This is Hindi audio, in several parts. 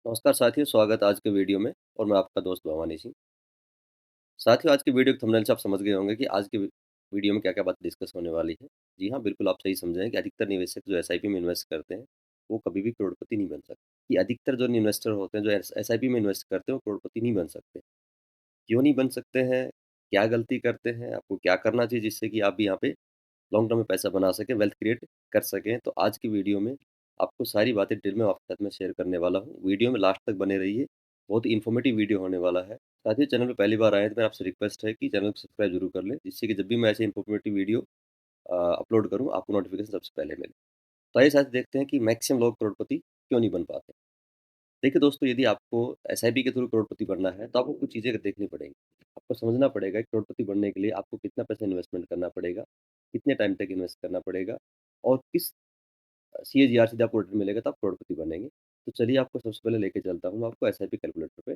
नमस्कार साथियों, स्वागत है आज के वीडियो में और मैं आपका दोस्त भवानी सिंह। साथियों, आज के वीडियो के थंबनेल से आप समझ गए होंगे कि आज के वीडियो में क्या-क्या बात डिस्कस होने वाली है। जी हाँ, बिल्कुल आप सही समझे हैं कि अधिकतर निवेशक जो एसआईपी में इन्वेस्ट करते हैं, वो कभी भी करोड़पति नहीं बन सकते। कि अधिकतर जो इन्वेस्टर होते हैं, जो एसआईपी में इन्वेस्ट करते हैं, वो करोड़पति नहीं बन सकते। क्यों नहीं बन सकते हैं? क्या गलती करते हैं? आपको क्या करना चाहिए जिससे कि आप भी यहाँ पे लॉन्ग टर्म में पैसा बना सकें, वेल्थ क्रिएट कर सकें? तो आज की वीडियो में आपको सारी बातें डिटेल में आपके साथ में शेयर करने वाला हूँ। वीडियो में लास्ट तक बने रहिए, बहुत ही इन्फॉर्मेटिव वीडियो होने वाला है। साथ ही चैनल पे पहली बार आए हैं तो मेरा आपसे रिक्वेस्ट है कि चैनल को सब्सक्राइब ज़रूर कर लें, जिससे कि जब भी मैं ऐसे इन्फॉर्मेटिव वीडियो अपलोड करूँ, आपको नोटिफिकेशन सबसे पहले मिले। तो आइए साथ देखते हैं कि मैक्सिमम लोग करोड़पति क्यों नहीं बन पाते। देखिए दोस्तों, यदि आपको एसआईपी के थ्रू करोड़पति बनना है, तो आपको कुछ चीज़ें देखनी पड़ेंगी। आपको समझना पड़ेगा कि करोड़पति बनने के लिए आपको कितना पैसा इन्वेस्टमेंट करना पड़ेगा, कितने टाइम तक इन्वेस्ट करना पड़ेगा और किस सीएजीआर से आपको रिटर्न मिलेगा, तब करोड़पति बनेंगे। तो चलिए आपको सबसे पहले लेके चलता हूँ मैं आपको एसआईपी कैलकुलेटर पे।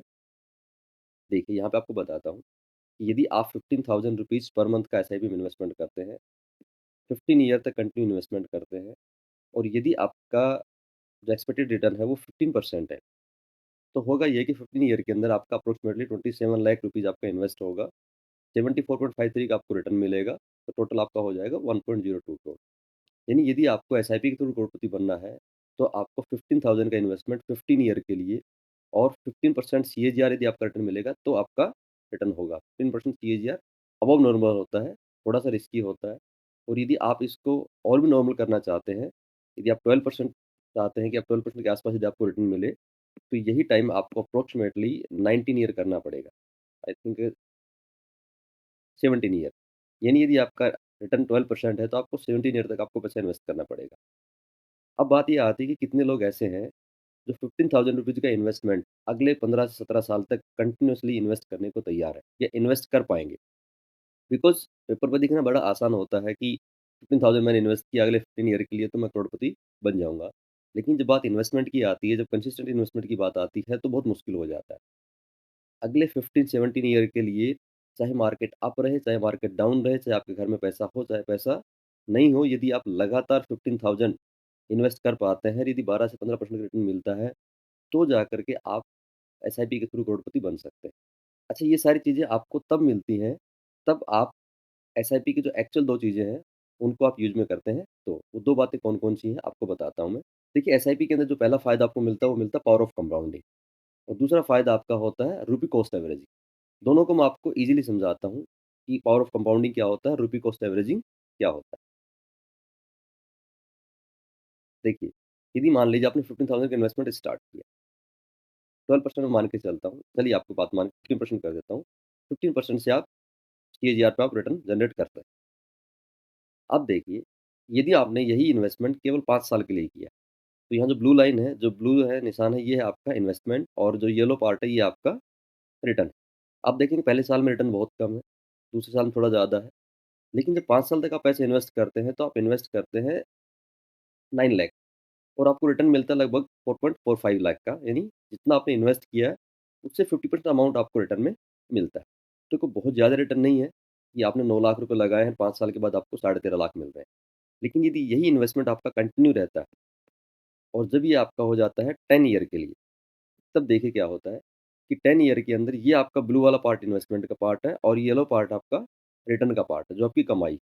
देखिए यहाँ पे आपको बताता हूँ कि यदि आप ₹15,000 पर मंथ का एसआईपी में इन्वेस्टमेंट करते हैं, 15 ईयर तक कंटिन्यू इन्वेस्टमेंट करते हैं और यदि आपका जो एक्सपेक्टेड रिटर्न है वो 15% है, तो होगा ये कि 15 ईयर के अंदर आपका अप्रोक्सिमेटली 27 लाख रुपीज़ आपका इन्वेस्ट होगा, 74.53 का आपको रिटर्न मिलेगा, तो टोटल आपका हो जाएगा 1.02 करोड़। यानी यदि आपको एसआईपी के थ्रू करोड़पति बनना है, तो आपको 15,000 का इन्वेस्टमेंट 15 ईयर के लिए और 15% सीएजीआर यदि आपका रिटर्न मिलेगा, तो आपका रिटर्न होगा। 15% सीएजीआर अबव नॉर्मल होता है, थोड़ा-सा रिस्की होता है और यदि आप इसको और भी नॉर्मल करना चाहते हैं, यदि आप 12% चाहते हैं कि आप 12% के आस-पास यदि आपको रिटर्न मिले, तो यही टाइम आपको अप्रोक्सिमेटली 19 ईयर करना पड़ेगा। I think 17 year. यानी यदि आपका रिटर्न 12% है, तो आपको 17 ईयर तक आपको पैसा इन्वेस्ट करना पड़ेगा। अब बात ये आती है कि कितने लोग ऐसे हैं जो ₹15,000 का इन्वेस्टमेंट अगले 15 से 17 साल तक कंटिन्यूअसली इन्वेस्ट करने को तैयार है या इन्वेस्ट कर पाएँगे। बिकॉज़ पेपर पे दिखना बड़ा आसान होता है कि 15,000 मैंने इन्वेस्ट किया अगले 15 ईयर के लिए तो मैं करोड़पति बन जाऊँगा। लेकिन जब बात इन्वेस्टमेंट की आती है, जब कंसिस्टेंट इन्वेस्टमेंट की बात आती है तो बहुत मुश्किल हो जाता है। अगले 15-17 ईयर के लिए चाहे मार्केट अप रहे, चाहे मार्केट डाउन रहे, चाहे आपके घर में पैसा हो, चाहे पैसा नहीं हो, यदि आप लगातार 15,000 इन्वेस्ट कर पाते हैं, यदि 12 से 15% का रिटर्न मिलता है, तो जाकर के आप एसआईपी के थ्रू करोड़पति बन सकते हैं। अच्छा, ये सारी चीज़ें आपको तब मिलती हैं, तब आप एसआईपी की जो एक्चुअल 2 चीज़ें हैं, उनको आप यूज़ में करते हैं। तो वो 2 बातें कौन-कौन सी हैं, आपको बताता हूँ मैं। देखिए, एसआईपी के अंदर जो पहला फ़ायदा आपको मिलता है, वो मिलता है पावर ऑफ कंपाउंडिंग और दूसरा फ़ायदा आपका होता है रूपी कॉस्ट एवरेजिंग। दोनों को मैं आपको ईज़िली समझाता हूँ कि पावर ऑफ कंपाउंडिंग क्या होता है, रूपी कॉस्ट एवरेजिंग क्या होता है। देखिए, यदि मान लीजिए आपने 15,000 का इन्वेस्टमेंट स्टार्ट किया, 12% मैं मान के चलता हूँ, चलिए आपको बात मान के 15% कर देता हूँ। 15% से आप सीएजीआर पे आप रिटर्न जनरेट करते हैं। अब देखिए, यदि आपने यही इन्वेस्टमेंट केवल 5 साल के लिए किया, तो यहाँ जो ब्लू लाइन है, जो ब्लू है निशान है, ये है आपका इन्वेस्टमेंट और जो येलो पार्ट है, ये आपका रिटर्न। आप देखेंगे पहले साल में रिटर्न बहुत कम है, दूसरे साल में थोड़ा ज़्यादा है। लेकिन जब 5 साल तक आप पैसे इन्वेस्ट करते हैं, तो आप इन्वेस्ट करते हैं 9 लाख और आपको रिटर्न मिलता है लगभग 4.45 लाख का, यानी जितना आपने इन्वेस्ट किया है, उससे 50% अमाउंट आपको रिटर्न में मिलता है। तो कोई बहुत ज़्यादा रिटर्न नहीं है कि आपने 9 लाख रुपए लगाए हैं, 5 साल के बाद आपको साढ़े 13 लाख मिल रहे हैं। लेकिन यदि यही इन्वेस्टमेंट आपका कंटिन्यू रहता है और जब ये आपका हो जाता है 10 ईयर के लिए, तब देखिए क्या होता है कि 10 ईयर के अंदर ये आपका ब्लू वाला पार्ट इन्वेस्टमेंट का पार्ट है और येलो पार्ट आपका रिटर्न का पार्ट है, जो आपकी कमाई।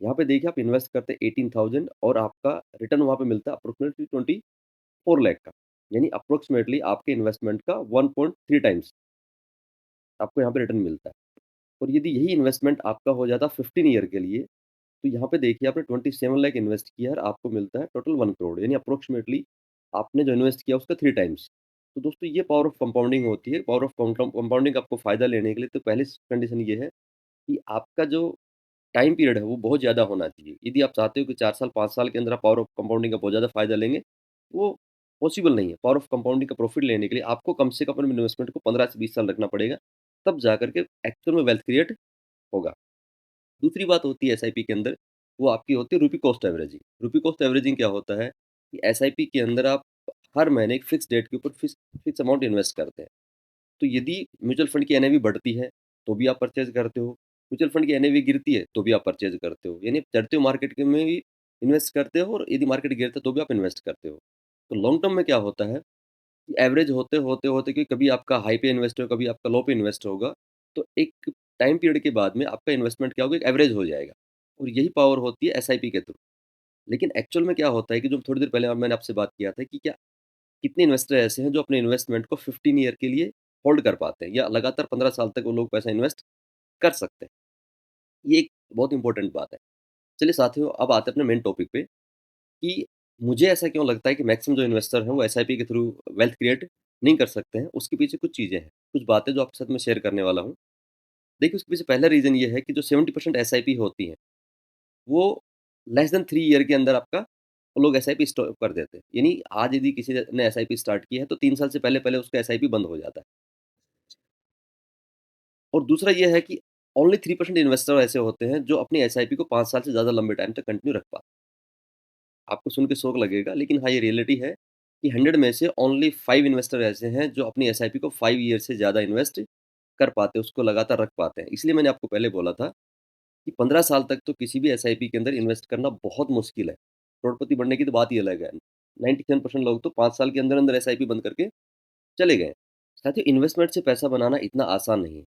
यहाँ पे देखिए आप इन्वेस्ट करते हैं 18,000 और आपका रिटर्न वहाँ पे मिलता है अप्रोक्सिमेटली 24 लाख का। यानी अप्रोक्सिमेटली आपके इन्वेस्टमेंट का 1.3 टाइम्स आपको यहाँ पे रिटर्न मिलता है। और यदि यही इन्वेस्टमेंट आपका हो जाता 15 ईयर के लिए, तो यहाँ पे देखिए आपने 27 लाख इन्वेस्ट किया है और आपको मिलता है टोटल 1 करोड़, यानी अप्रोक्सिमेटली आपने जो इन्वेस्ट किया उसका 3 टाइम्स। तो दोस्तों, ये पावर ऑफ कंपाउंडिंग होती है। पावर ऑफ कंपाउंडिंग आपको फ़ायदा लेने के लिए तो पहली कंडीशन ये है कि आपका जो टाइम पीरियड है वो बहुत ज़्यादा होना चाहिए। यदि आप चाहते हो कि 4 साल 5 साल के अंदर आप पावर ऑफ कंपाउंडिंग का बहुत ज़्यादा फ़ायदा लेंगे, वो पॉसिबल नहीं है। पावर ऑफ कंपाउंडिंग का प्रॉफिट लेने के लिए आपको कम से कम अपने इन्वेस्टमेंट को 15 से 20 साल रखना पड़ेगा, तब जाकर के एक्चुअल में वेल्थ क्रिएट होगा। दूसरी बात होती है एसआईपी के अंदर, वो आपकी होती है रूपी कॉस्ट एवरेजिंग। रूपी कॉस्ट एवरेजिंग क्या होता है कि एसआईपी के अंदर आप हर महीने एक फिक्स डेट के ऊपर फिक्स फिक्स अमाउंट इन्वेस्ट करते हैं। तो यदि म्यूचुअल फंड की एनएवी बढ़ती है, तो भी आप परचेज़ करते हो। म्यूचुअल फंड की एनएवी गिरती है, तो भी आप परचेज़ करते हो। यानी चढ़ते हुए मार्केट के में भी इन्वेस्ट करते हो और यदि मार्केट गिरता है, तो भी आप इन्वेस्ट करते हो। तो लॉन्ग टर्म में क्या होता है एवरेज होते कि कभी आपका हाई पे इन्वेस्ट होगा, कभी आपका लो पे इन्वेस्ट होगा, तो एक टाइम पीरियड के बाद में आपका इन्वेस्टमेंट क्या होगा, एक एवरेज हो जाएगा और यही पावर होती है एसआईपी के थ्रू। लेकिन एक्चुअल में क्या होता है कि जो थोड़ी देर पहले मैंने आपसे बात किया था कि क्या कितने इन्वेस्टर ऐसे हैं जो अपने इन्वेस्टमेंट को 15 ईयर के लिए होल्ड कर पाते हैं या लगातार 15 साल तक वो लोग पैसा इन्वेस्ट कर सकते हैं। ये एक बहुत इंपॉर्टेंट बात है। चलिए साथियों, अब आते हैं अपने मेन टॉपिक पे कि मुझे ऐसा क्यों लगता है कि मैक्सिमम जो इन्वेस्टर हैं वो एसआईपी के थ्रू वेल्थ क्रिएट नहीं कर सकते हैं, उसके पीछे कुछ चीज़ें हैं, कुछ बातें जो आपके साथ मैं शेयर करने वाला हूँ। देखिए, उसके पीछे पहला रीज़न ये है कि जो 70% एसआईपी होती है, वो लेस देन 3 ईयर के अंदर आपका वो लोग एसआईपी स्टॉप कर देते हैं। यानी आज यदि किसी ने एसआईपी स्टार्ट की है तो 3 साल से पहले-पहले उसका एसआईपी बंद हो जाता है। और दूसरा ये है कि ओनली 3% इन्वेस्टर ऐसे होते हैं जो अपनी एसआईपी को 5 साल से ज़्यादा लंबे टाइम तक कंटिन्यू रख पाते हैं। आपको सुन के शौक लगेगा, लेकिन हाँ, ये रियलिटी है कि 100 में से ओनली 5 इन्वेस्टर ऐसे हैं जो अपनी एसआईपी को 5 ईयर से ज़्यादा इन्वेस्ट कर पाते हैं, उसको लगातार रख पाते हैं। इसलिए मैंने आपको पहले बोला था कि 15 साल तक तो किसी भी एसआईपी के अंदर इन्वेस्ट करना बहुत मुश्किल है। करोड़पति बनने की तो बात ही अलग है। 97% लोग तो 5 साल के अंदर-अंदर एसआईपी बंद करके चले गए। साथियों, इन्वेस्टमेंट से पैसा बनाना इतना आसान नहीं है।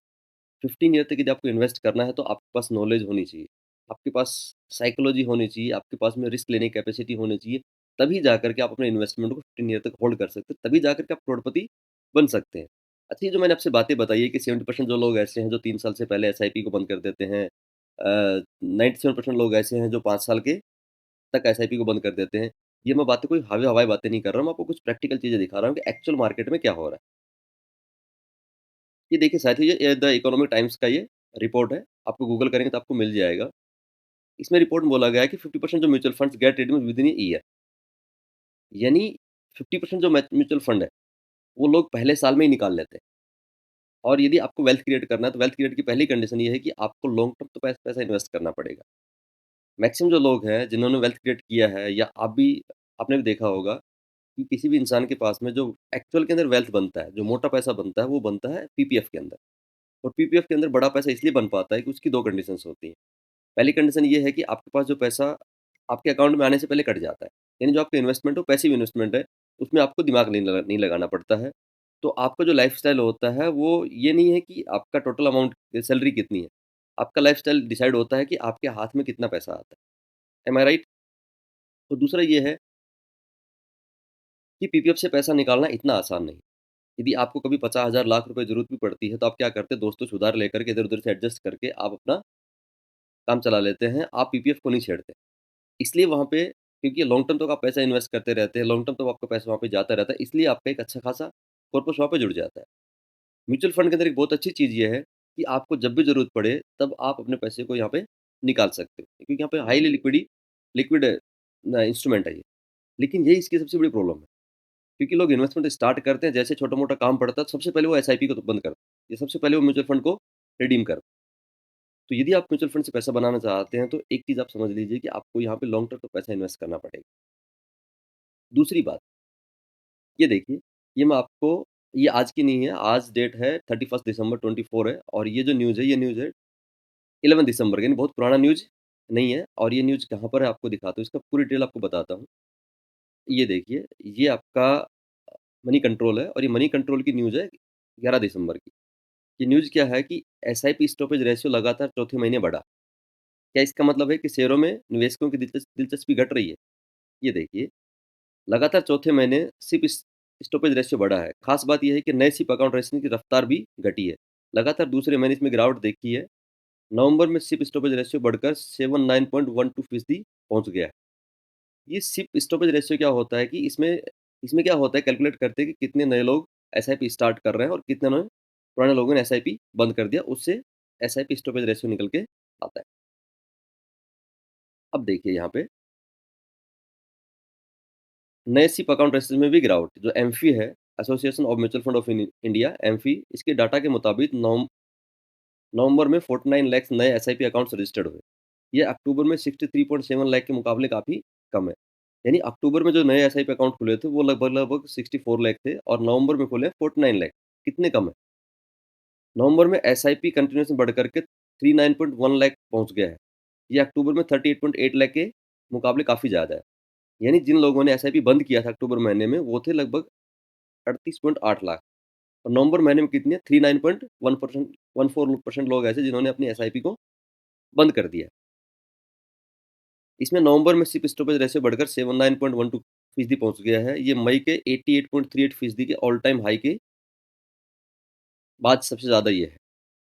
15 ईयर तक यदि आपको इन्वेस्ट करना है तो आपके पास नॉलेज होनी चाहिए, आपके पास साइकोलॉजी होनी चाहिए, आपके पास में रिस्क लेने की कैपेसिटी होनी चाहिए, तभी जाकर के आप अपने इन्वेस्टमेंट को 15 ईयर तक होल्ड कर सकते हैं, तभी जाकर के आप करोड़पति बन सकते हैं। अच्छा, ये जो मैंने आपसे बातें बताई है कि 70% जो लोग ऐसे हैं जो 3 साल से पहले एसआईपी को बंद कर देते हैं, 97% लोग ऐसे हैं जो 5 साल के तक एसआईपी को बंद कर देते हैं। ये मैं बातें कोई हवाई-हवाई बातें नहीं कर रहा हूँ, मैं आपको कुछ प्रैक्टिकल चीज़ें दिखा रहा हूँ कि एक्चुअल मार्केट में क्या हो रहा है। ये देखिए साथियों, ये द इकोनॉमिक टाइम्स का ये रिपोर्ट है, आपको गूगल करेंगे तो आपको मिल जाएगा। इसमें रिपोर्ट में बोला गया है कि 50% जो mutual funds get redeemed within a year, यानी 50% जो म्यूचुअल फंड है, वो लोग पहले साल में ही निकाल लेते हैं। और यदि आपको वेल्थ क्रिएट करना है, तो वेल्थ क्रिएट की पहली कंडीशन ये है कि आपको लॉन्ग टर्म तो पैसा इन्वेस्ट करना पड़ेगा। मैक्सिमम जो लोग हैं, जिन्होंने वेल्थ क्रिएट किया है या आप भी आपने भी देखा होगा कि किसी भी इंसान के पास में जो एक्चुअल के अंदर वेल्थ बनता है, जो मोटा पैसा बनता है, वो बनता है पीपीएफ के अंदर। और पीपीएफ के अंदर बड़ा पैसा इसलिए बन पाता है कि उसकी 2 कंडीशंस होती हैं। पहली कंडीशन ये है कि आपके पास जो पैसा आपके अकाउंट में आने से पहले कट जाता है। यानी जो आपका इन्वेस्टमेंट है, वो पैसिव इन्वेस्टमेंट है, उसमें आपको दिमाग नहीं लगाना पड़ता है। तो आपका जो लाइफ़स्टाइल होता है, वो ये नहीं है कि आपका टोटल अमाउंट सैलरी कितनी है। आपका लाइफ़स्टाइल डिसाइड होता है कि आपके हाथ में कितना पैसा आता है। एम आई राइट? और दूसरा ये है कि पीपीएफ से पैसा निकालना इतना आसान नहीं है। यदि आपको कभी 50,000 लाख रुपए ज़रूरत भी पड़ती है, तो आप क्या करते हैं, दोस्तों से उधार लेकर के इधर-उधर से एडजस्ट करके आप अपना काम चला लेते हैं, आप पीपीएफ को नहीं छेड़ते। इसलिए वहाँ पे क्योंकि लॉन्ग टर्म तक आप पैसा इन्वेस्ट करते रहते हैं, लॉन्ग टर्म तक आपका पैसा वहाँ पे जाता रहता है, इसलिए आपका एक अच्छा खासा कॉर्पस वहाँ पे जुड़ जाता है। म्यूचुअल फंड के अंदर एक बहुत अच्छी चीज़ ये है कि आपको जब भी ज़रूरत पड़े, तब आप अपने पैसे को यहाँ पे निकाल सकते हो, क्योंकि यहाँ पे हाइली लिक्विड इंस्ट्रूमेंट है ये। लेकिन यही इसकी सबसे बड़ी प्रॉब्लम है, क्योंकि लोग इन्वेस्टमेंट स्टार्ट करते हैं, जैसे छोटा-मोटा काम पड़ता है, सबसे पहले वो एसआईपी को तो बंद करते हैं, या सबसे पहले वो म्यूचुअल फंड को रिडीम करते हैं। तो यदि आप म्यूचुअल फंड से पैसा बनाना चाहते हैं, तो एक चीज़ आप समझ लीजिए कि आपको यहाँ पे लॉन्ग टर्म तो पैसा इन्वेस्ट करना पड़ेगा। दूसरी बात, ये देखिए, ये मैं आपको ये आज की नहीं है, आज डेट है 31 दिसंबर 24 है और ये जो न्यूज़ है, ये न्यूज़ है 11 दिसंबर की, यानी बहुत पुराना न्यूज़ नहीं है और ये न्यूज़ कहाँ पर है आपको दिखाता हूँ, इसका पूरी डिटेल आपको बताता हूँ। ये देखिए, ये आपका मनी कंट्रोल है और ये मनी कंट्रोल की न्यूज़ है 11 दिसंबर की। ये न्यूज़ क्या है कि एसआईपी स्टॉपेज रेशियो लगातार चौथे महीने बढ़ा। क्या इसका मतलब है कि शेयरों में निवेशकों की दिलचस्पी घट रही है? ये देखिए, लगातार चौथे महीने सिप स्टॉपेज रेशियो बढ़ा है। खास बात ये है कि नए सिप अकाउंट रेशनिंग की रफ्तार भी घटी है। लगातार दूसरे महीने इसमें गिरावट देखी है। नवंबर में सिप स्टॉपेज रेशियो बढ़कर 79.12% पहुँच गया है। ये सिप स्टॉपेज रेशियो क्या होता है कि इसमें इसमें क्या होता है, कैलकुलेट करते हैं कि कितने नए लोग एसआईपी स्टार्ट कर रहे हैं और कितने ने पुराने लोगों ने एसआईपी बंद कर दिया, उससे एसआईपी स्टॉपेज रेशियो निकल के आता है। अब देखिए यहाँ पे नए सिप अकाउंट रेशेस में भी गिरावट, जो एमफी है, association of mutual fund of India AMFI, इसके डाटा के मुताबिक नवंबर में 49 लाख नए एसआईपी अकाउंट्स रजिस्टर्ड हुए। ये अक्टूबर में 63.7 लाख के मुकाबले काफ़ी कम है। यानी अक्टूबर में जो नए एसआईपी अकाउंट खुले थे, वो लगभग-लगभग 64 लाख थे और नवंबर में खुले 49 लाख। कितने कम है? नवंबर में एसआईपी कंटिन्यूअस बढ़ कर के 39.1 लाख पहुँच गया है। ये अक्टूबर में 38.8 लाख के मुकाबले काफ़ी ज़्यादा है। यानी जिन लोगों ने एसआईपी बंद किया था अक्टूबर महीने में, वो थे लगभग 38.8 लाख और नवंबर महीने में कितनी है 39.1% 14% लोग ऐसे जिन्होंने अपनी एसआईपी को बंद कर दिया। इसमें नवंबर में सिप स्टॉपेज रेशियो बढ़कर 79.12% पहुंच गया है। ये मई के 88.38% के ऑल टाइम हाई के बाद सबसे ज़्यादा ये है।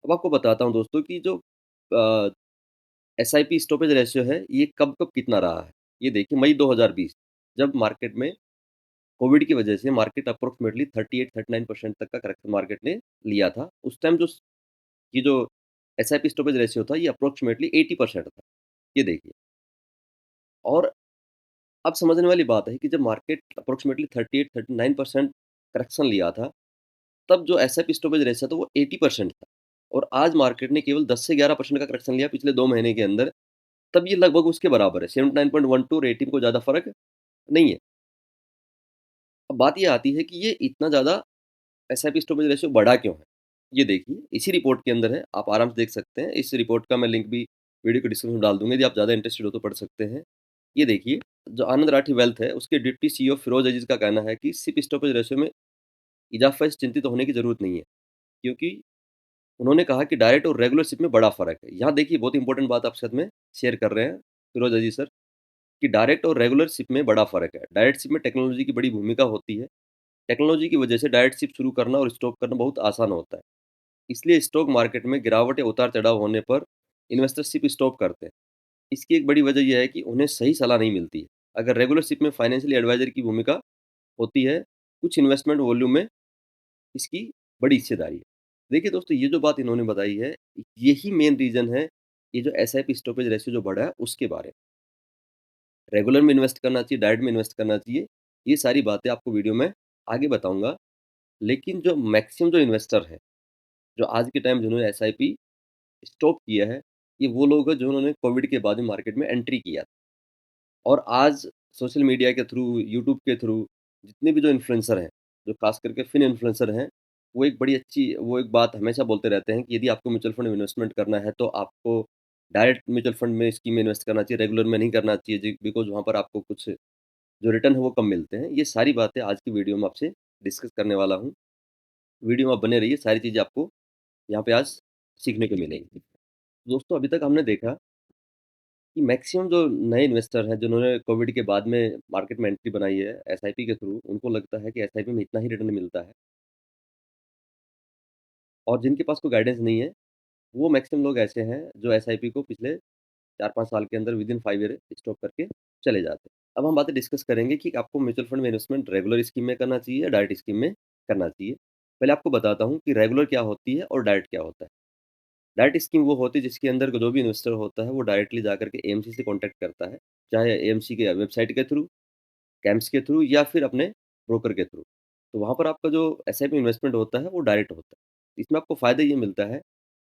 अब आपको बताता हूँ दोस्तों कि जो अ, एसआईपी स्टॉपेज रेशियो है, ये कब-कब कितना रहा है। ये देखिए मई 2020 जब मार्केट में कोविड की वजह से मार्केट अप्रोक्सिमेटली 38-39% तक का करेक्शन मार्केट ने लिया था। उस टाइम ये जो एसआईपी स्टॉपेज रेशियो था, ये अप्रोक्सिमेटली 80% था। ये देखिए और अब समझने वाली बात है कि जब मार्केट अप्रोक्सिमेटली 38-39% करेक्शन लिया था, तब जो एसआईपी स्टॉपेज रेशियो था वो 80% था और आज मार्केट ने केवल 10 से 11% का करेक्शन लिया पिछले 2 महीने के अंदर, तब ये लगभग उसके बराबर है। 79.12 रेटिंग को ज़्यादा फ़र्क नहीं है। अब बात ये आती है कि ये इतना ज़्यादा एसआईपी स्टॉपेज रेशियो बढ़ा क्यों है? ये देखिए, इसी रिपोर्ट के अंदर है, आप आराम से देख सकते हैं। इस रिपोर्ट का मैं लिंक भी वीडियो के डिस्क्रिप्शन में डाल दूँगा, यदि आप ज़्यादा इंटरेस्टेड हो तो पढ़ सकते हैं। ये देखिए, जो आनंद राठी वेल्थ है, उसके डिप्टी सीईओ फिरोज़ अजीज़ का कहना है कि सिप स्टॉपेज रेशियो में इज़ाफ़े से चिंतित होने की ज़रूरत नहीं है, क्योंकि उन्होंने कहा कि डायरेक्ट और रेगुलर सिप में बड़ा फ़र्क है। यहाँ देखिए, बहुत इंपॉर्टेंट बात आपके साथ में शेयर कर रहे हैं, फिरोज़ अजीज़ सर, कि डायरेक्ट और रेगुलर सिप में बड़ा फ़र्क है। डायरेक्ट सिप में टेक्नोलॉजी की बड़ी भूमिका होती है। टेक्नोलॉजी की वजह से डायरेक्ट सिप शुरू करना और स्टॉप करना बहुत आसान होता है। इसलिए स्टॉक मार्केट में गिरावट या उतार-चढ़ाव होने पर इन्वेस्टर सिप स्टॉप करते हैं। इसकी एक बड़ी वजह यह है कि उन्हें सही सलाह नहीं मिलती है। अगर रेगुलर सिप में फाइनेंशियल एडवाइज़र की भूमिका होती है, कुछ इन्वेस्टमेंट वॉल्यूम में इसकी बड़ी हिस्सेदारी है। देखिए दोस्तों, ये जो बात इन्होंने बताई है, यही मेन रीज़न है, ये जो एसआईपी स्टॉपेज रेशियो जो बढ़ा है, उसके बारे में। रेगुलर में इन्वेस्ट करना चाहिए, डायरेक्ट में इन्वेस्ट करना चाहिए, ये सारी बातें आपको वीडियो में आगे बताऊँगा। लेकिन जो मैक्सिमम जो इन्वेस्टर हैं, जो आज के टाइम जिन्होंने एसआईपी स्टॉप किया है, ये वो लोग हैं जिन्होंने कोविड के बाद में मार्केट में एंट्री किया और आज सोशल मीडिया के थ्रू, यूट्यूब के थ्रू जितने भी जो इन्फ्लुएंसर हैं, जो खास करके फिन इन्फ्लुएंसर हैं, वो एक बात हमेशा बोलते रहते हैं कि यदि आपको म्यूचुअल फंड में इन्वेस्टमेंट करना है, तो आपको डायरेक्ट म्यूचुअल फंड में स्कीम में इन्वेस्ट करना चाहिए, रेगुलर में नहीं करना चाहिए जी बिकॉज़ वहाँ पर आपको कुछ जो रिटर्न है वो कम मिलते हैं। ये सारी बातें आज की वीडियो में आपसे डिस्कस करने वाला हूँ। वीडियो में आप बने रहिए, सारी चीज़ें आपको यहाँ पे आज सीखने को मिलेंगी। दोस्तों, अभी तक हमने देखा कि मैक्सिमम जो नए इन्वेस्टर हैं, जिन्होंने कोविड के बाद में मार्केट में एंट्री बनाई है एसआईपी के थ्रू, उनको लगता है कि एसआईपी में इतना ही रिटर्न मिलता है और जिनके पास कोई गाइडेंस नहीं है, वो मैक्सिमम लोग ऐसे हैं, जो एसआईपी को पिछले 4-5 साल के अंदर विदिन 5 ईयर स्टॉप करके चले जाते हैं। अब हम बातें डिस्कस करेंगे कि आपको म्यूचुअल फंड में इन्वेस्टमेंट रेगुलर स्कीम में करना चाहिए या डायरेक्ट स्कीम में करना चाहिए। पहले आपको बताता हूँ कि रेगुलर क्या होती है और डायरेक्ट क्या होता है। डायरेक्ट स्कीम वो होती है जिसके अंदर जो भी इन्वेस्टर होता है, वो डायरेक्टली जाकर के एएमसी से कॉन्टैक्ट करता है, चाहे एएमसी के वेबसाइट के थ्रू, कैम्प्स के थ्रू या फिर अपने ब्रोकर के थ्रू। तो वहाँ पर आपका जो एसआईपी इन्वेस्टमेंट होता है, वो डायरेक्ट होता है। इसमें आपको फ़ायदा ये मिलता है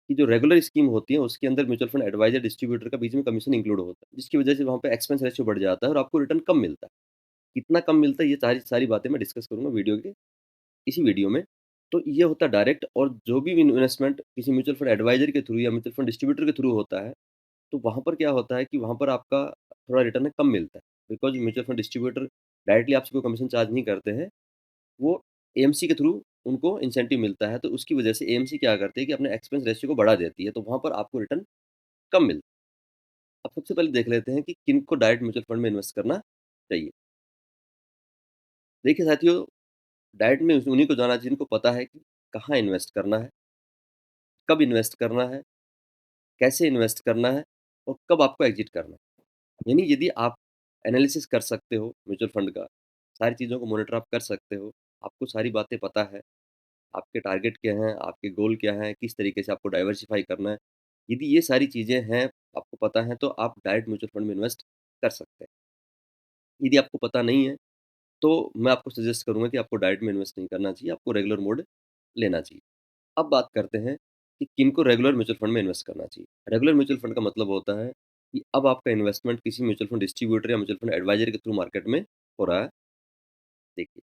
कि जो रेगुलर स्कीम होती है, उसके अंदर म्यूचुअल फंड एडवाइज़र, डिस्ट्रीब्यूटर का बीच में कमीशन इंक्लूड होता है, जिसकी वजह से वहाँ पे एक्सपेंस रेशियो बढ़ जाता है और आपको रिटर्न कम मिलता है। कितना कम मिलता है, ये सारी सारी बातें मैं डिस्कस करूँगा इसी वीडियो में। तो ये होता है डायरेक्ट और जो भी इन्वेस्टमेंट किसी म्यूचुअल फंड एडवाइज़र के थ्रू या म्यूचुअल फंड डिस्ट्रीब्यूटर के थ्रू होता है, तो वहाँ पर क्या होता है कि वहाँ पर आपका थोड़ा रिटर्न कम मिलता है। Because mutual fund distributor directly आपसे कोई कमीशन चार्ज नहीं करते हैं, वो एएमसी के थ्रू उनको इंसेंटिव मिलता है, तो उसकी वजह से एएमसी क्या करती है कि अपने एक्सपेंस रेशियो को बढ़ा देती है, तो वहाँ पर आपको रिटर्न कम मिलता है। अब सबसे पहले देख लेते हैं कि किनको डायरेक्ट म्यूचुअल फंड में इन्वेस्ट करना चाहिए। देखिए साथियों, डायरेक्ट में उन्हीं को जाना चाहिए जिनको पता है कि कहाँ इन्वेस्ट करना है, कब इन्वेस्ट करना है, कैसे इन्वेस्ट करना है और कब आपको एग्ज़िट करना है। यानी यदि आप एनालिसिस कर सकते हो म्यूचुअल फंड का, सारी चीज़ों को मॉनिटर आप कर सकते हो, आपको सारी बातें पता है, आपके टारगेट क्या हैं, आपके गोल क्या हैं, किस तरीके से आपको डाइवर्सिफ़ाई करना है। यदि ये सारी चीज़ें हैं, आपको पता है, तो आप डायरेक्ट म्यूचुअल फंड में इन्वेस्ट कर सकते हैं। यदि आपको पता नहीं है, तो मैं आपको सजेस्ट करूँगा कि आपको डायरेक्ट में इन्वेस्ट नहीं करना चाहिए, आपको रेगुलर मोड लेना चाहिए। अब बात करते हैं कि किनको रेगुलर म्यूचुअल फंड में इन्वेस्ट करना चाहिए। रेगुलर म्यूचुअल फंड का मतलब होता है कि अब आपका इन्वेस्टमेंट किसी म्यूचुअल फंड डिस्ट्रीब्यूटर या म्यूचुअल फंड एडवाइज़र के थ्रू मार्केट में हो रहा है। देखिए,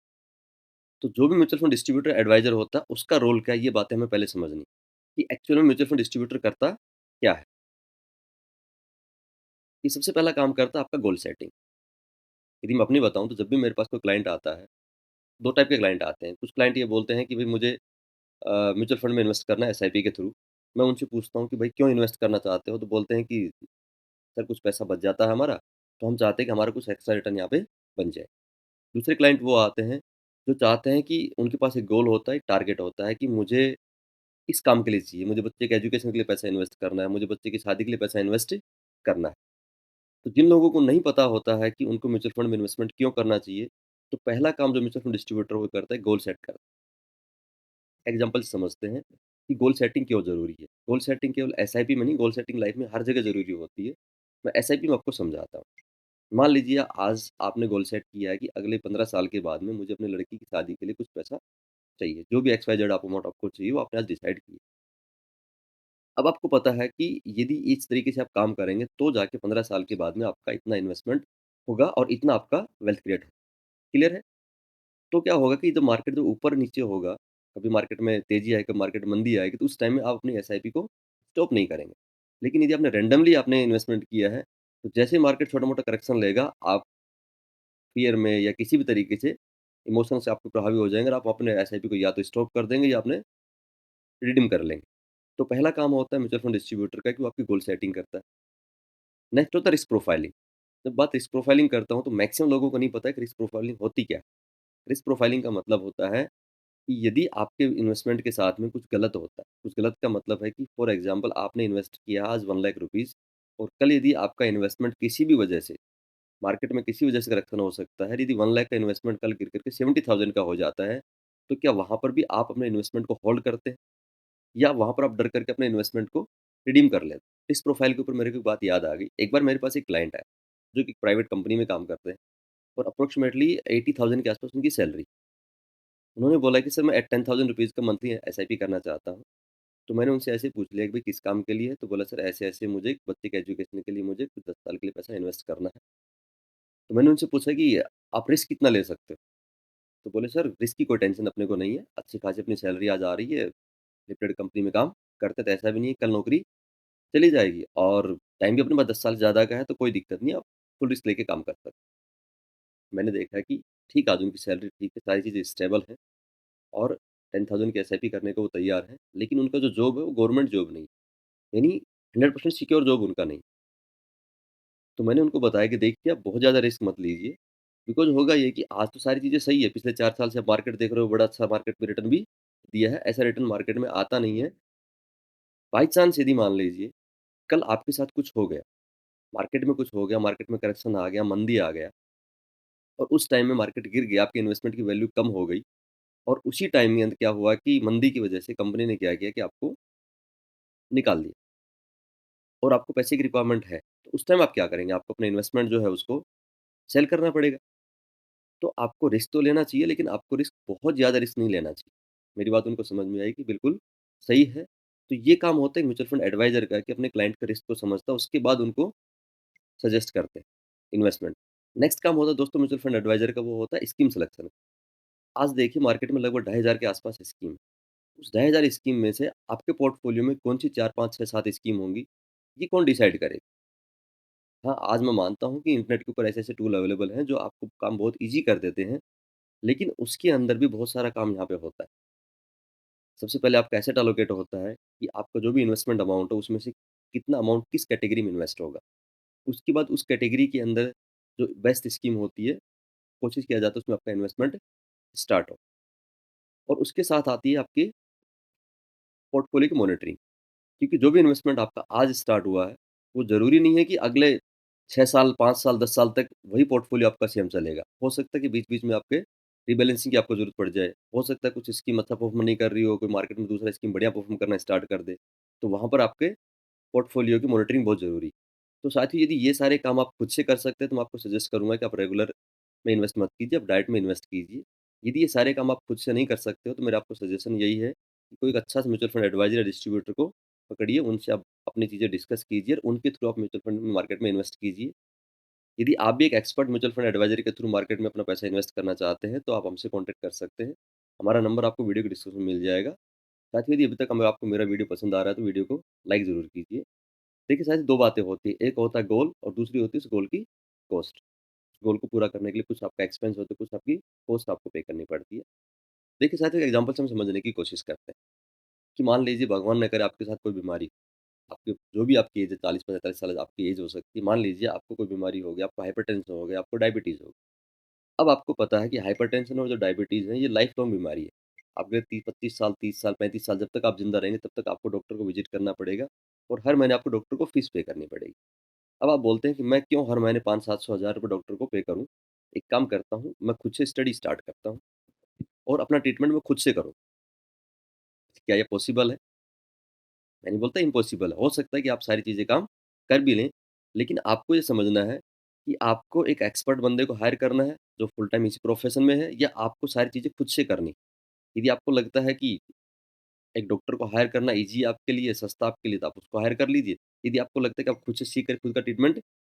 तो जो भी म्यूचुअल फंड डिस्ट्रीब्यूटर एडवाइज़र होता है, उसका रोल क्या है, ये बातें हमें पहले समझनी है कि एक्चुअल में म्यूचुअल फंड डिस्ट्रीब्यूटर करता क्या है। ये सबसे पहला काम करता है आपका गोल सेटिंग। यदि मैं अपनी बताऊँ, तो जब भी मेरे पास कोई क्लाइंट आता है, 2 टाइप के क्लाइंट आते हैं। कुछ क्लाइंट ये बोलते हैं कि भई मुझे म्यूचुअल फंड में इन्वेस्ट करना है एसआईपी के थ्रू। मैं उनसे पूछता हूँ कि भाई क्यों इन्वेस्ट करना चाहते हो? तो बोलते हैं कि सर कुछ पैसा बच जाता है हमारा, तो हम चाहते हैं कि हमारा कुछ एक्स्ट्रा रिटर्न यहाँ पे बन जाए। दूसरे क्लाइंट वो आते हैं, जो चाहते हैं कि उनके पास एक गोल होता है, एक टारगेट होता है कि मुझे इस काम के लिए चाहिए, मुझे बच्चे के एजुकेशन के लिए पैसा इन्वेस्ट करना है, मुझे बच्चे की शादी के लिए पैसा इन्वेस्ट करना है। तो जिन लोगों को नहीं पता होता है कि उनको म्यूचुअल फंड में इन्वेस्टमेंट क्यों करना चाहिए, तो पहला काम जो म्यूचुअल फंड डिस्ट्रीब्यूटर वो करता है, गोल सेट करता है। एग्ज़ाम्पल से समझते हैं कि गोल सेटिंग क्यों ज़रूरी है। गोल सेटिंग केवल एसआईपी में नहीं, गोल सेटिंग लाइफ में हर जगह ज़रूरी होती है। मैं एसआईपी में आपको समझाता हूँ। मान लीजिए आज आपने गोल सेट किया है कि अगले 15 साल के बाद में मुझे अपनी लड़की की शादी के लिए कुछ पैसा चाहिए। जो भी एक्स वाई जेड आप अमाउंट आपको चाहिए, वो आपने आज डिसाइड किया। अब आपको पता है कि यदि इस तरीके से आप काम करेंगे, तो जाके 15 साल के बाद में आपका इतना इन्वेस्टमेंट होगा और इतना आपका वेल्थ क्रिएट होगा। क्लियर है? तो क्या होगा कि जब मार्केट जो ऊपर-नीचे होगा, कभी मार्केट में तेज़ी आएगी, कभी मार्केट में मंदी आएगी, तो उस टाइम में आप अपनी एसआईपी को स्टॉप नहीं करेंगे। लेकिन यदि आपने रैंडमली आपने इन्वेस्टमेंट किया है, तो जैसे ही मार्केट छोटा-मोटा करेक्शन लेगा, आप फ़ियर में या किसी भी तरीके से इमोशन से आप पे प्रभावी हो जाएँगे और आप अपने एसआईपी को या तो स्टॉप कर देंगे या आपने रिडीम कर लेंगे। तो पहला काम होता है म्यूचुअल फंड डिस्ट्रीब्यूटर का कि वो आपकी गोल सेटिंग करता है। नेक्स्ट होता है रिस्क प्रोफाइलिंग। जब बात रिस्क प्रोफाइलिंग करता हूँ, तो मैक्सिमम लोगों को नहीं पता है कि रिस्क प्रोफाइलिंग होती क्या है? रिस्क प्रोफाइलिंग का मतलब होता है कि यदि आपके इन्वेस्टमेंट के साथ में कुछ गलत होता है, कुछ गलत का मतलब है कि फॉर एग्ज़ाम्पल आपने इन्वेस्ट किया आज 1 लाख रुपीज़ और कल यदि आपका इन्वेस्टमेंट किसी भी वजह से मार्केट में किसी वजह से करेक्शन हो सकता है, यदि 1 लाख का इन्वेस्टमेंट कल गिर कर के 70,000 का हो जाता है, तो क्या वहाँ पर भी आप अपने इन्वेस्टमेंट को होल्ड करते हैं? या वहाँ पर आप डर करके अपने इन्वेस्टमेंट को रिडीम कर लेते हैं? इस प्रोफाइल के ऊपर मेरे को एक बात याद आ गई। एक बार मेरे पास एक क्लाइंट आया, जो कि प्राइवेट कंपनी में काम करते हैं और अप्रोक्सिमेटली 80,000 के आस-पास उनकी सैलरी। उन्होंने बोला कि सर मैं एट 10,000 रुपीज़ का मंथली एसआईपी करना चाहता हूँ। तो मैंने उनसे ऐसे ही पूछ लिया कि भाई किस काम के लिए है? तो बोला सर ऐसे-ऐसे मुझे बच्चे के एजुकेशन के लिए मुझे कुछ 10 साल के लिए पैसा इन्वेस्ट करना है। तो मैंने उनसे पूछा कि आप रिस्क कितना ले सकते हो? तो बोले सर रिस्क की कोई टेंशन अपने को नहीं है। अच्छी खासी अपनी सैलरी आज आ रही है, लिमिटेड कंपनी में काम करते तो ऐसा भी नहीं है कल नौकरी चली जाएगी और टाइम भी अपने पास 10 साल ज़्यादा का है तो कोई दिक्कत नहीं है, आप फुल रिस्क लेके काम कर सकते हैं। मैंने देखा कि ठीक है, आज उनकी सैलरी ठीक है, सारी चीज़ें स्टेबल हैं और 10,000 की एसआईपी करने को वो तैयार हैं। लेकिन उनका जो जॉब है वो गवर्नमेंट जॉब नहीं है, यानी 100% सिक्योर जॉब उनका नहीं। तो मैंने उनको बताया कि देखिए आप बहुत ज़्यादा रिस्क मत लीजिए, बिकॉज़ होगा ये कि आज तो सारी चीज़ें सही है, पिछले 4 साल से आप मार्केट देख रहे हो, बड़ा अच्छा मार्केट में रिटर्न भी दिया है, ऐसा रिटर्न मार्केट में आता नहीं है। बाय चांस यदि मान लीजिए, कल आपके साथ कुछ हो गया, मार्केट में कुछ हो गया, मार्केट में करेक्शन आ गया, मंदी आ गया और उस टाइम में मार्केट गिर गया, आपके इन्वेस्टमेंट की वैल्यू कम हो गई और उसी टाइम में अंत क्या हुआ कि मंदी की वजह से कंपनी ने क्या किया कि आपको निकाल दिया और आपको पैसे की रिक्वायरमेंट है, तो उस टाइम आप क्या करेंगे? आपको अपना इन्वेस्टमेंट जो है उसको सेल करना पड़ेगा। तो आपको रिस्क तो लेना चाहिए, लेकिन आपको रिस्क बहुत ज़्यादा रिस्क नहीं लेना चाहिए। मेरी बात उनको समझ में आई कि बिल्कुल सही है। तो ये काम होता है म्यूचुअल फंड एडवाइज़र का कि अपने क्लाइंट के रिस्क को समझता है, उसके बाद उनको सजेस्ट करते हैं इन्वेस्टमेंट। नेक्स्ट काम होता है दोस्तों म्यूचुअल फंड एडवाइज़र का, वो होता है स्कीम सिलेक्शन। आज देखिए मार्केट में लगभग 2,500 के आस-पास स्कीम है। उस 2,500 स्कीम में से आपके पोर्टफोलियो में कौन-सी 4, 5, 6, 7 स्कीम होंगी, ये कौन डिसाइड करेगा? हाँ, आज मैं मानता हूँ कि इंटरनेट के ऊपर ऐसे-ऐसे टूल अवेलेबल हैं जो आपको काम बहुत ईज़ी कर देते हैं, लेकिन उसके अंदर भी बहुत सारा काम यहाँ पे होता है। सबसे पहले आपका एसेट एलोकेट होता है कि आपका जो भी इन्वेस्टमेंट अमाउंट है उसमें से कितना अमाउंट किस कैटेगरी में इन्वेस्ट होगा। उसके बाद उस कैटेगरी के अंदर जो बेस्ट स्कीम होती है, कोशिश किया जाता है उसमें आपका इन्वेस्टमेंट स्टार्ट हो और उसके साथ आती है आपकी पोर्टफोलियो की मॉनिटरिंग। क्योंकि जो भी इन्वेस्टमेंट आपका आज स्टार्ट हुआ है, वो ज़रूरी नहीं है कि अगले 6 साल, 5 साल, 10 साल तक वही पोर्टफोलियो आपका सेम चलेगा। हो सकता है कि बीच-बीच में आपके रीबैलेंसिंग की आपको ज़रूरत पड़ जाए। हो सकता है कुछ स्कीम अच्छा परफ़ॉर्म नहीं कर रही हो, कोई मार्केट में दूसरा स्कीम बढ़िया परफ़ॉर्म करना स्टार्ट कर दे। तो वहाँ पर आपके पोर्टफोलियो की मॉनिटरिंग बहुत ज़रूरी है। तो साथ ही यदि ये सारे काम आप खुद से कर सकते हैं, तो मैं आपको सजेस्ट करूँगा कि आप रेगुलर में इन्वेस्ट मत कीजिए, आप डायरेक्ट में इन्वेस्ट कीजिए। यदि ये सारे काम आप खुद से नहीं कर सकते हो, तो मेरा आपको सजेशन यही है कि कोई एक अच्छा सा म्यूचुअल फंड एडवाइज़र या डिस्ट्रीब्यूटर को पकड़िए, उनसे आप अपनी चीज़ें डिस्कस कीजिए और उनके थ्रू आप म्यूचुअल फंड में मार्केट में इन्वेस्ट कीजिए। यदि आप भी एक एक्सपर्ट म्यूचुअल फंड एडवाइज़र के थ्रू मार्केट में अपना पैसा इन्वेस्ट करना चाहते हैं, तो आप हमसे कॉन्टैक्ट कर सकते हैं। हमारा नंबर आपको वीडियो के डिस्क्रिप्शन में मिल जाएगा। साथ ही यदि अभी तक हमें आपको मेरा वीडियो पसंद आ रहा है, तो वीडियो को लाइक ज़रूर कीजिए। देखिए शायद 2 बातें होती हैं, एक होता है गोल और दूसरी होती है उस गोल की कॉस्ट। गोल को पूरा करने के लिए कुछ आपका एक्सपेंस होता है, कुछ आपकी कॉस्ट आपको पे करनी पड़ती है। देखिए साथियों, एक एग्ज़ाम्पल से हम समझने की कोशिश करते हैं कि मान लीजिए भगवान ना करे आपके साथ कोई बीमारी, आपकी जो भी आपकी एज है 40-45 साल आपकी एज हो सकती है। मान लीजिए आपको कोई बीमारी हो गई, आपको हाइपरटेंशन हो गया, आपको डायबिटीज़ हो गई। अब आपको पता है कि हाइपरटेंशन और जो डायबिटीज़ है ये लाइफ लॉन्ग बीमारी है। आपके 25 साल, 30 साल, 35 साल जब तक आप ज़िंदा रहेंगे तब तक आपको डॉक्टर को विज़िट करना पड़ेगा और हर महीने आपको डॉक्टर को फ़ीस पे करनी पड़ेगी। अब आप बोलते हैं कि मैं क्यों हर महीने 500-700 हज़ार रुपए डॉक्टर को पे करूँ? एक काम करता हूँ, मैं खुद से स्टडी स्टार्ट करता हूँ और अपना ट्रीटमेंट मैं खुद से करूँ। क्या ये पॉसिबल है? मैं नहीं बोलता इम्पॉसिबल है। हो सकता है कि आप सारी चीज़ें काम कर भी लें, लेकिन आपको ये समझना है कि आपको एक एक्सपर्ट बंदे को हायर करना है, जो फुल टाइम इसी प्रोफ़ेशन में है, या आपको सारी चीज़ें खुद से करनी। यदि आपको लगता है कि एक डॉक्टर को हायर करना ईज़ी है आपके लिए, सस्ता आपके लिए, तो आप उसको हायर कर लीजिए। यदि आपको लगता है कि आप खुद से सीख कर खुद का ट्रीटमेंट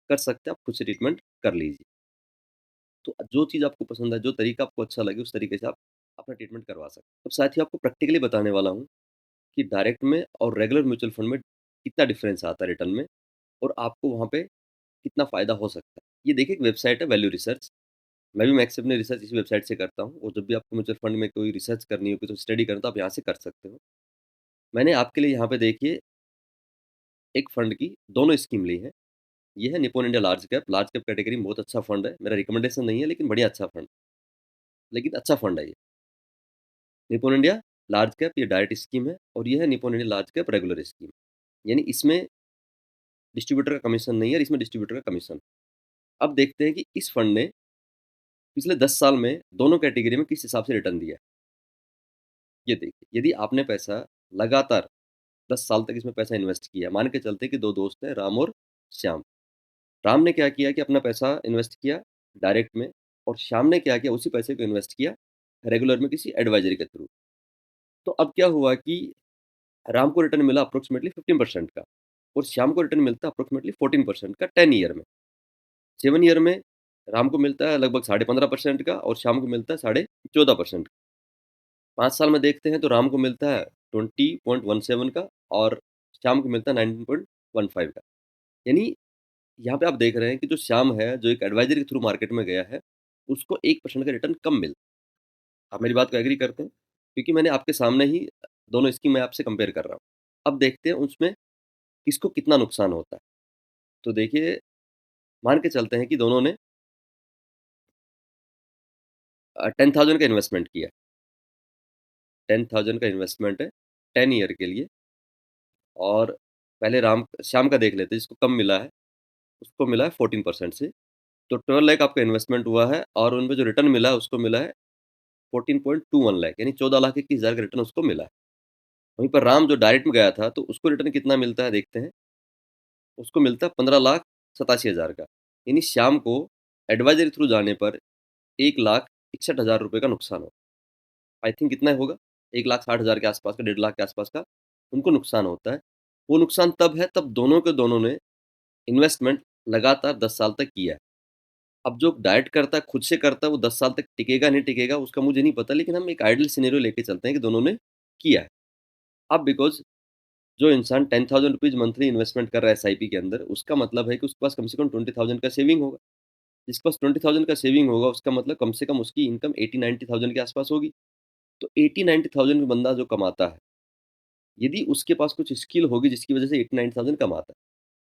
कर सकते हैं, आप खुद से ट्रीटमेंट कर लीजिए। तो जो चीज़ आपको पसंद है, जो तरीका आपको अच्छा लगे, उस तरीके से आप अपना ट्रीटमेंट करवा सकते हैं। अब साथ ही आपको प्रैक्टिकली बताने वाला हूँ कि डायरेक्ट में और रेगुलर म्यूचुअल फंड में कितना डिफरेंस आता है रिटर्न में और आपको वहाँ पे कितना फ़ायदा हो सकता है। ये देखिए एक वेबसाइट है वैल्यू रिसर्च। मैं भी मैक्स अपनी रिसर्च इसी वेबसाइट से करता हूँ और जब भी आपको म्यूचुअल फंड में कोई रिसर्च करनी हो, कोई स्टडी करना हो, तो आप यहाँ से कर सकते हो। मैंने आपके लिए यहाँ पे देखिए एक फंड की दोनों स्कीम ली है। ये है Nippon India large cap category में बहुत अच्छा फंड है। मेरा रिकमेंडेशन नहीं है लेकिन बढ़िया अच्छा फंड, लेकिन अच्छा फंड है ये। निप्पॉन इंडिया लार्ज कैप ये डायरेक्ट स्कीम है और ये है Nippon India large cap regular scheme. यानी इसमें डिस्ट्रीब्यूटर का कमीशन नहीं है और इसमें डिस्ट्रीब्यूटर का कमीशन। अब देखते हैं कि इस फंड ने पिछले 10 साल में दोनों कैटेगरी में किस हिसाब से रिटर्न दिया है। ये देखिए, यदि आपने पैसा लगातार 10 साल तक इसमें पैसा इन्वेस्ट किया, मान के चलते हैं कि 2 दोस्त हैं राम और श्याम। राम ने क्या किया कि अपना पैसा इन्वेस्ट किया डायरेक्ट में और श्याम ने क्या किया उसी पैसे को इन्वेस्ट किया रेगुलर में किसी एडवाइज़री के थ्रू। तो अब क्या हुआ कि राम को रिटर्न मिला अप्रॉक्सिमेटली 15% का और श्याम को रिटर्न मिलता है अप्रॉक्सिमेटली 14% का 10 ईयर में। 7 ईयर में राम को मिलता है लगभग 15.5% का और श्याम को मिलता है 14.5% का। 5 साल में देखते हैं तो राम को मिलता है 20.17 का और श्याम को मिलता है 19.15 का। यानी यहाँ पे आप देख रहे हैं कि जो श्याम है, जो एक एडवाइज़र के थ्रू मार्केट में गया है, उसको 1% का रिटर्न कम मिला। आप मेरी बात को एग्री करते हैं? क्योंकि मैंने आपके सामने ही दोनों स्कीम मैं आपसे कंपेयर कर रहा हूँ। अब देखते हैं उसमें किसको कितना नुकसान होता है। तो देखिए, मान के चलते हैं कि दोनों ने 10,000 का इन्वेस्टमेंट किया। 10,000 का इन्वेस्टमेंट है 10 ईयर के लिए और पहले श्याम का देख लेते हैं जिसको कम मिला है, उसको मिला है 14% से। तो 12 लाख आपका इन्वेस्टमेंट हुआ है और उनपे जो रिटर्न मिला है उसको मिला है 14.21 लाख यानी 14,21,000 का रिटर्न उसको मिला है। वहीं पर राम जो डायरेक्ट में गया था तो उसको रिटर्न कितना मिलता है देखते हैं। उसको मिलता है 15,87,000 का। यानी श्याम को एडवाइज़र के थ्रू जाने पर 1,61,000 रुपए का नुकसान हो। आई थिंक कितना होगा? 1,60,000 के आस-पास का, 1.5 लाख के आस-पास का उनको नुकसान होता है। वो नुकसान तब है तब दोनों के दोनों ने इन्वेस्टमेंट लगातार 10 साल तक किया है। अब जो डायरेक्ट करता है, खुद से करता है, वो 10 साल तक टिकेगा, नहीं टिकेगा उसका मुझे नहीं पता, लेकिन हम एक आइडियल सिनेरियो लेके चलते हैं कि दोनों ने किया है। अब बिकॉज़ जो इंसान ₹10,000 मंथली इन्वेस्टमेंट कर रहा है एसआईपी के अंदर, उसका मतलब है कि उसके पास कम से कम 20,000 का सेविंग होगा। जिसके पास 20,000 का सेविंग होगा, उसका मतलब कम से कम उसकी इनकम 80-90,000 के आस-पास होगी। तो 80-90,000 में बंदा जो कमाता है, यदि उसके पास कुछ स्किल होगी जिसकी वजह से 80-90,000 कमाता है।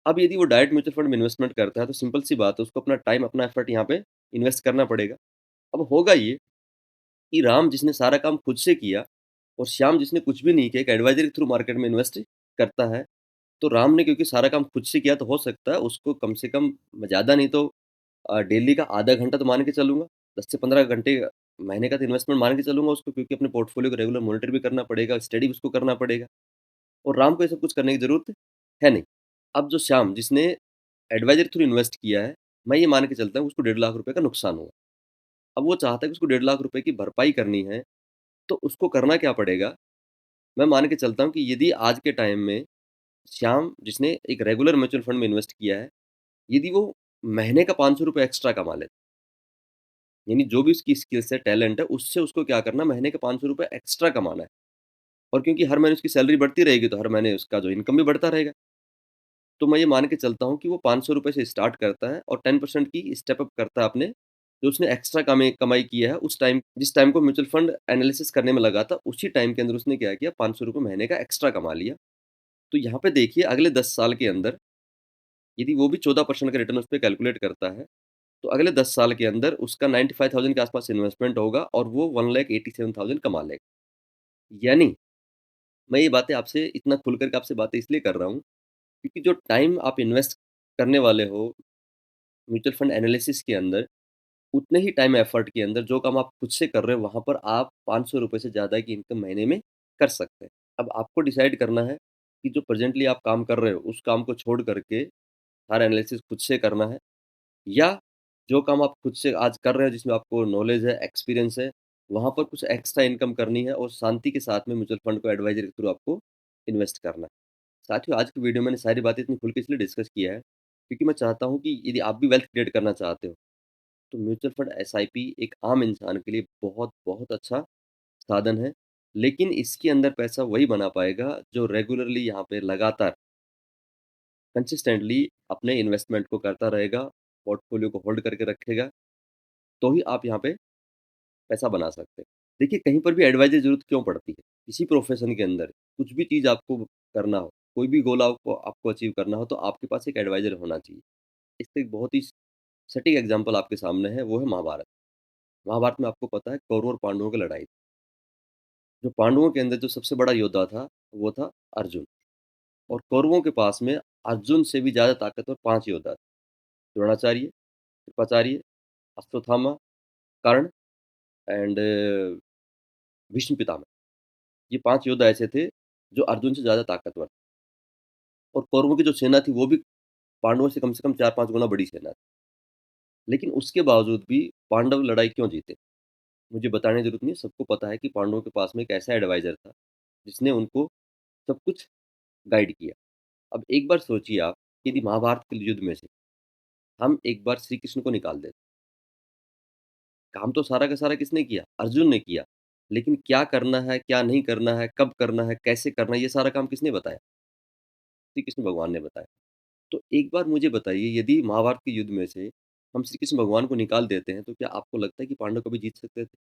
अब यदि वो डायरेक्ट म्यूचुअल फंड में इन्वेस्टमेंट करता है, तो सिंपल सी बात है, उसको अपना टाइम, अपना एफर्ट यहाँ पे इन्वेस्ट करना पड़ेगा। अब होगा ये कि राम जिसने सारा काम खुद से किया और श्याम जिसने कुछ भी नहीं किया, एक एडवाइज़र के थ्रू मार्केट में इन्वेस्ट करता है, तो राम ने क्योंकि सारा काम खुद से किया, तो हो सकता है उसको कम से कम ज़्यादा नहीं तो डेली का आधा घंटा तो मान के चलूँगा, 10 से 15 घंटे महीने का तो इन्वेस्टमेंट मान के चलूँगा उसको, क्योंकि अपने पोर्टफोलियो को रेगुलर मॉनिटर भी करना पड़ेगा, स्टडी भी उसको करना पड़ेगा और राम को ये सब कुछ करने की ज़रूरत है नहीं। अब जो श्याम जिसने एडवाइज़र के थ्रू इन्वेस्ट किया है, मैं ये मान के चलता हूँ उसको 1.5 लाख रुपए का नुकसान हुआ। अब वो चाहता है कि उसको 1.5 लाख रुपए की भरपाई करनी है, तो उसको करना क्या पड़ेगा? मैं मान के चलता हूँ कि यदि आज के टाइम में श्याम जिसने एक रेगुलर म्यूचुअल फंड में इन्वेस्ट किया है, यदि वो महीने का ₹500 एक्स्ट्रा कमा ले, यानी जो भी उसकी स्किल्स है, टैलेंट है, उससे उसको क्या करना है, महीने के ₹500 एक्स्ट्रा कमाना है और क्योंकि हर महीने उसकी सैलरी बढ़ती रहेगी, तो हर महीने उसका जो इनकम भी बढ़ता रहेगा। तो मैं ये मान के चलता हूँ कि वो ₹500 से स्टार्ट करता है और 10% की स्टेप अप करता है अपने जो उसने एक्स्ट्रा कमाई कमाई किया है उस टाइम जिस टाइम को म्यूचुअल फंड एनालिसिस करने में लगा था, उसी टाइम के अंदर उसने क्या किया ₹500 महीने का एक्स्ट्रा कमा लिया। तो यहाँ पे देखिए अगले 10 साल के अंदर यदि वो भी 14% का रिटर्न उसपे कैलकुलेट करता है, तो अगले 10 साल के अंदर उसका 95,000 के आस-पास इन्वेस्टमेंट होगा और वो 1,87,000 कमा लेगा। यानी मैं ये बातें आपसे इतना खुल कर के आपसे बातें इसलिए कर रहा हूँ, क्योंकि जो टाइम आप इन्वेस्ट करने वाले हो म्यूचुअल फंड एनालिसिस के अंदर, उतने ही टाइम एफर्ट के अंदर जो काम आप खुद से कर रहे हो, वहाँ पर आप ₹500 से ज़्यादा की इनकम महीने में कर सकते हैं। अब आपको डिसाइड करना है कि जो प्रेज़ेंटली आप काम कर रहे हो, उस काम को छोड़ कर के सारा एनालिसिस खुद से करना है या जो काम आप खुद से आज कर रहे हो, जिसमें आपको नॉलेज है, एक्सपीरियंस है, वहाँ पर कुछ एक्स्ट्रा इनकम करनी है और शांति के साथ में म्यूचुअल फंड को एडवाइज़र के थ्रू आपको इन्वेस्ट करना है। साथियों, आज की वीडियो में मैंने सारी बातें इतनी खुल के इसलिए डिस्कस किया है, क्योंकि मैं चाहता हूँ कि यदि आप भी वेल्थ क्रिएट करना चाहते हो, तो म्यूचुअल फंड एसआईपी एक आम इंसान के लिए बहुत, बहुत अच्छा साधन है। लेकिन इसके अंदर पैसा वही बना पाएगा, जो रेगुलरली यहाँ पे लगातार कंसिस्टेंटली अपने इन्वेस्टमेंट को करता रहेगा, पोर्टफोलियो को होल्ड करके रखेगा, तो ही आप यहाँ पे पैसा बना सकते हैं। देखिए, कहीं पर भी एडवाइज़र की ज़रूरत क्यों पड़ती है? किसी प्रोफ़ेशन के अंदर कुछ भी चीज़ आपको करना हो, कोई भी गोल आपको आपको अचीव करना हो, तो आपके पास एक एडवाइज़र होना चाहिए। इसका एक बहुत ही सटीक एग्ज़ाम्पल आपके सामने है, वो है महाभारत। महाभारत में आपको पता है कौरव और पांडवों की लड़ाई। जो पांडवों के अंदर जो सबसे बड़ा योद्धा था, वो था अर्जुन और कौरवों के पास में अर्जुन से भी ज़्यादा ताकतवर 5 योद्धा थे। द्रोणाचार्य, कृपाचार्य, अश्वत्थामा, कर्ण एंड भीष्म पितामह। ये 5 योद्धा ऐसे थे, जो अर्जुन से ज़्यादा ताकतवर थे और कौरवों की जो सेना थी, वो भी पांडवों से कम 4-5 गुना बड़ी सेना थी। लेकिन उसके बावजूद भी पांडव लड़ाई क्यों जीते? मुझे बताने की ज़रूरत नहीं है, सबको पता है कि पांडवों के पास में एक ऐसा एडवाइज़र था, जिसने उनको सब कुछ गाइड किया। अब एक बार सोचिए आप, यदि महाभारत के युद्ध में से हम एक बार श्री कृष्ण को निकाल दें, काम तो सारा का सारा किसने किया? अर्जुन ने किया। लेकिन क्या करना है, क्या नहीं करना है, कब करना है, कैसे करना है, ये सारा काम किसने बताया? श्री कृष्ण भगवान ने बताया। तो एक बार मुझे बताइए, यदि महाभारत के युद्ध में से हम श्री कृष्ण भगवान को निकाल देते हैं, तो क्या आपको लगता है कि पांडव कभी जीत सकते थे?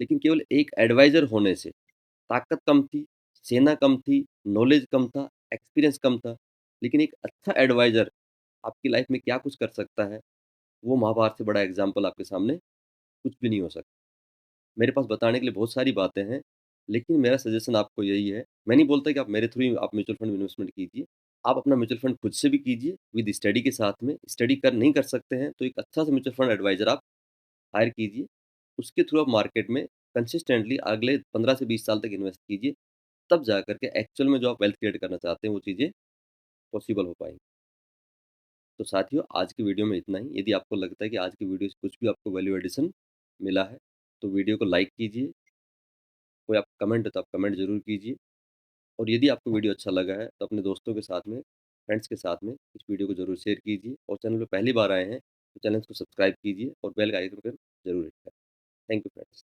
लेकिन केवल एक एडवाइज़र होने से ताकत कम थी, सेना कम थी, नॉलेज कम था, एक्सपीरियंस कम था, लेकिन एक अच्छा एडवाइज़र आपकी लाइफ़ में क्या कुछ कर सकता है, वो महाभारत से बड़ा एग्ज़ाम्पल आपके सामने कुछ भी नहीं हो सकता। मेरे पास बताने के लिए बहुत सारी बातें हैं, लेकिन मेरा सजेशन आपको यही है, मैं नहीं बोलता कि आप मेरे थ्रू ही आप म्यूचुअल फंड में इन्वेस्टमेंट कीजिए। आप अपना म्यूचुअल फंड खुद से भी कीजिए विद स्टडी के साथ में, स्टडी कर नहीं कर सकते हैं, तो एक अच्छा सा म्यूचुअल फंड एडवाइज़र आप हायर कीजिए। उसके थ्रू आप मार्केट में कंसिस्टेंटली अगले 15 से 20 साल तक इन्वेस्ट कीजिए, तब जा कर के एक्चुअल में जो आप वेल्थ क्रिएट करना चाहते हैं, वो चीज़ें पॉसिबल हो पाएँगी। तो साथियों, आज की वीडियो में इतना ही। यदि आपको लगता है कि आज की वीडियो से कुछ भी आपको वैल्यू एडिशन मिला है, तो वीडियो को लाइक कीजिए, कोई आपका कमेंट है तो आप कमेंट ज़रूर कीजिए और यदि आपको वीडियो अच्छा लगा है, तो अपने दोस्तों के साथ में, फ्रेंड्स के साथ में इस वीडियो को ज़रूर शेयर कीजिए और चैनल पे पहली बार आए हैं, तो चैनल को सब्सक्राइब कीजिए और बेल का आइकन पर ज़रूर हिट करें। Thank you friends.